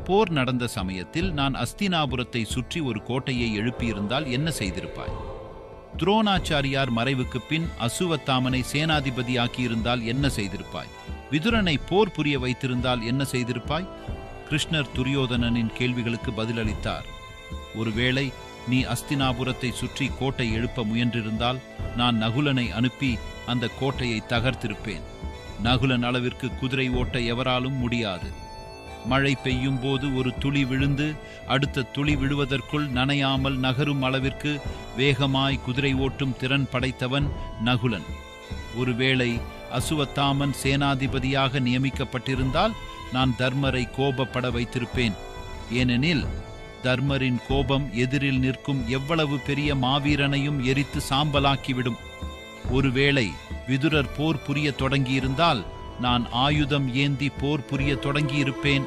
போர் நடந்த சமயத்தில் நான் அஸ்தினாபுரத்தை சுற்றி ஒரு கோட்டையை எழுப்பியிருந்தால் என்ன செய்திருப்பாய்? துரோணாச்சாரியார் மறைவுக்குப் பின் அசுவத்தாமனை சேனாதிபதியாக்கியிருந்தால் என்ன செய்திருப்பாய்? விதுரனை போர் புரிய வைத்திருந்தால் என்ன செய்திருப்பாய்? கிருஷ்ணர் துரியோதனனின் கேள்விகளுக்கு பதிலளித்தார். ஒருவேளை நீ அஸ்தினாபுரத்தை சுற்றி கோட்டை எழுப்ப முயன்றிருந்தால் நான் நகுலனை அனுப்பி அந்த கோட்டையை தகர்த்திருப்பேன். நகுலன் அளவிற்கு குதிரை ஓட்ட எவராலும் முடியாது. மழை பெய்யும் போது ஒரு துளி விழுந்து அடுத்த துளி விழுவதற்குள் நனையாமல் நகரும் அளவிற்கு வேகமாய் குதிரை ஓட்டும் திறன் படைத்தவன் நகுலன். ஒருவேளை அசுவத்தாமன் சேனாதிபதியாக நியமிக்கப்பட்டிருந்தால் நான் தர்மரை கோபப்பட வைத்திருப்பேன். ஏனெனில் தர்மரின் கோபம் எதிரில் நிற்கும் எவ்வளவு பெரிய மாவீரனையும் எரித்து சாம்பலாக்கிவிடும். ஒருவேளை விதுரர் போர் புரிய தொடங்கியிருந்தால் நான் ஆயுதம் ஏந்தி போர் புரிய தொடங்கியிருப்பேன்.